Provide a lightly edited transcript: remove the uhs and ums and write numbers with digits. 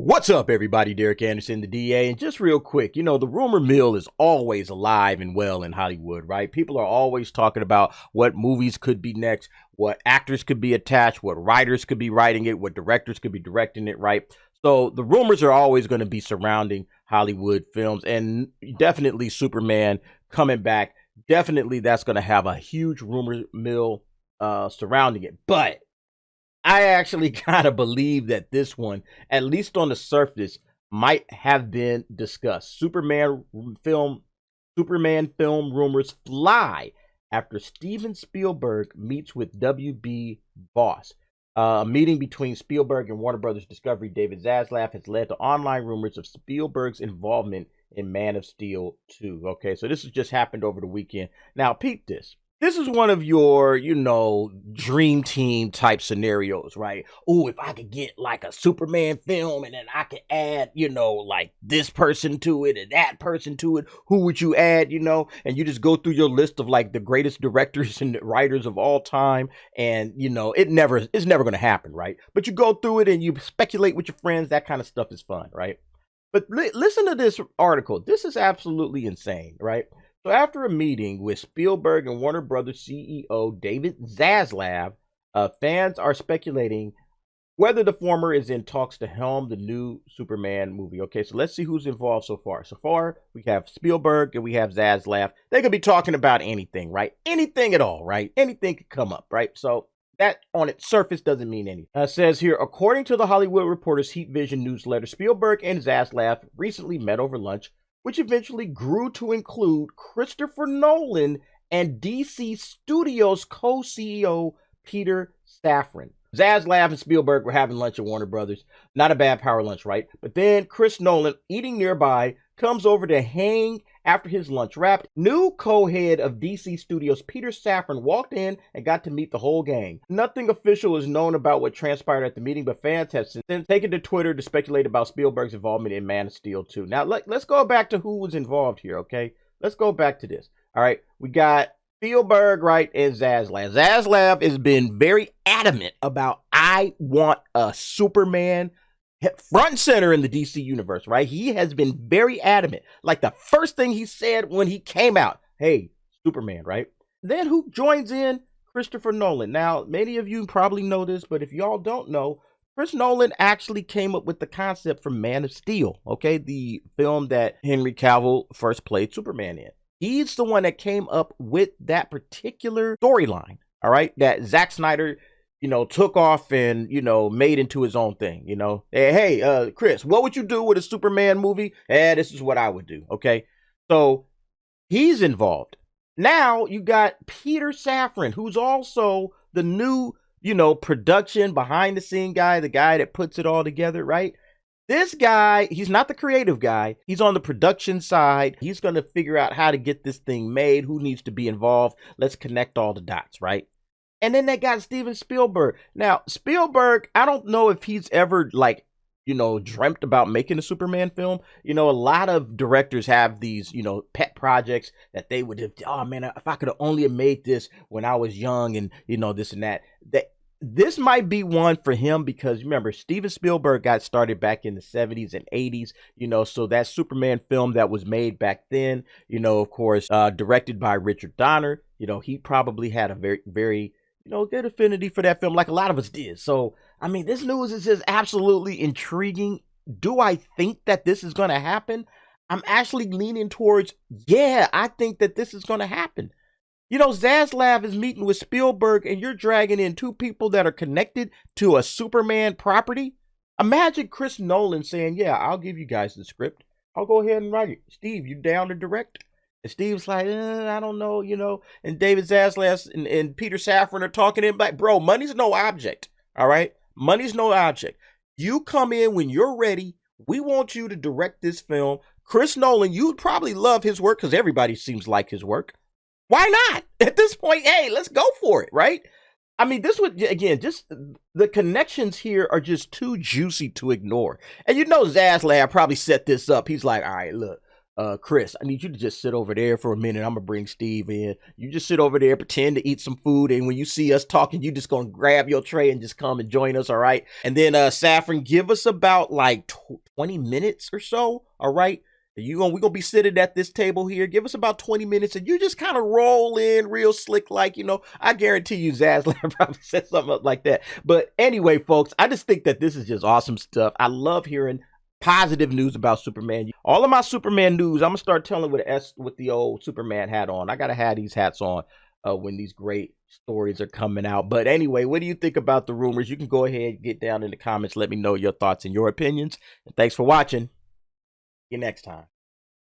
What's up, everybody? Derek Anderson, the DA. And just real quick, the rumor mill is always alive and well in Hollywood, right? People are always talking about what movies could be next, what actors could be attached, what writers could be writing it, what directors could be directing it, right? So the rumors are always going to be surrounding Hollywood films, and definitely Superman coming back. Definitely that's going to have a huge rumor mill surrounding it. But I actually kind of believe that this one, at least on the surface, might have been discussed. Superman film rumors fly after Steven Spielberg meets with WB boss. A meeting between Spielberg and Warner Brothers Discovery David Zaslav has led to online rumors of Spielberg's involvement in Man of Steel 2. Okay, so this has just happened over the weekend. Now, peep this. This is one of your, dream team type scenarios, right? Oh, if I could get like a Superman film and then I could add, like this person to it and that person to it, who would you add, And you just go through your list of like the greatest directors and writers of all time. And, it's never going to happen, right? But you go through it and you speculate with your friends. That kind of stuff is fun, right? But listen to this article. This is absolutely insane, right? So after a meeting with Spielberg and Warner Brothers CEO David Zaslav, fans are speculating whether the former is in talks to helm the new Superman movie. Okay, so let's see who's involved so far. So far, we have Spielberg and we have Zaslav. They could be talking about anything, right? Anything at all, right? Anything could come up, right? So that on its surface doesn't mean anything. It says here, according to the Hollywood Reporter's Heat Vision newsletter, Spielberg and Zaslav recently met over lunch, which eventually grew to include Christopher Nolan and DC Studios co-CEO Peter Safran. Zaslav and Spielberg were having lunch at Warner Brothers. Not a bad power lunch, right? But then Chris Nolan, eating nearby, comes over to hang after his lunch wrapped. New co-head of DC Studios Peter Safran walked in and got to meet the whole gang. Nothing official is known about what transpired at the meeting, but fans have since taken to Twitter to speculate about Spielberg's involvement in Man of Steel 2. Now, let's go back to who was involved here, okay? Let's go back to this. All right, we got Spielberg, right, and Zaslav. Zaslav has been very adamant about, I want a Superman front and center in the DC universe, right? He has been very adamant. Like the first thing he said when he came out, hey, Superman, right? Then who joins in? Christopher Nolan. Now, many of you probably know this, but if y'all don't know, Chris Nolan actually came up with the concept for Man of Steel, okay? The film that Henry Cavill first played Superman in. He's the one that came up with that particular storyline, all right? That Zack Snyder took off and, made into his own thing, Hey, Chris, what would you do with a Superman movie? This is what I would do, okay? So he's involved. Now you got Peter Safran, who's also the new, production behind the scene guy, the guy that puts it all together, right? This guy, he's not the creative guy. He's on the production side. He's going to figure out how to get this thing made, who needs to be involved. Let's connect all the dots, right? And then they got Steven Spielberg. Now, Spielberg, I don't know if he's ever dreamt about making a Superman film. A lot of directors have these, pet projects that they would have, oh man, if I could have only have made this when I was young and, this and that. This might be one for him because remember, Steven Spielberg got started back in the 70s and 80s, so that Superman film that was made back then, of course, directed by Richard Donner, he probably had a very, very, good affinity for that film like a lot of us did. So, I mean, this news is just absolutely intriguing. Do I think that this is going to happen? I'm actually leaning towards, yeah, I think that this is going to happen. Zaslav is meeting with Spielberg and you're dragging in two people that are connected to a Superman property. Imagine Chris Nolan saying, yeah, I'll give you guys the script. I'll go ahead and write it. Steve, you down to direct? And Steve's like, I don't know, And David Zaslav and Peter Safran are talking to him like, bro, money's no object, all right? Money's no object. You come in when you're ready. We want you to direct this film. Chris Nolan, you'd probably love his work because everybody seems like his work. Why not? At this point, hey, let's go for it, right? I mean, this would, again, just the connections here are just too juicy to ignore. And Zaslav probably set this up. He's like, all right, look, Chris, I need you to just sit over there for a minute. I'm gonna bring Steve in. You just sit over there, pretend to eat some food, and when you see us talking, you just gonna grab your tray and just come and join us, all right? And then Safran, give us about like 20 minutes or so, all right? We're gonna be sitting at this table here. Give us about 20 minutes and you just kind of roll in real slick, like, I guarantee you Zaslav probably said something up like that. But anyway, folks, I just think that this is just awesome stuff. I love hearing positive news about Superman. All of my Superman news, I'm gonna start telling with the old Superman hat on. I gotta have these hats on when these great stories are coming out. But anyway, what do you think about the rumors? You can go ahead and get down in the comments. Let me know your thoughts and your opinions. And thanks for watching. See you next time.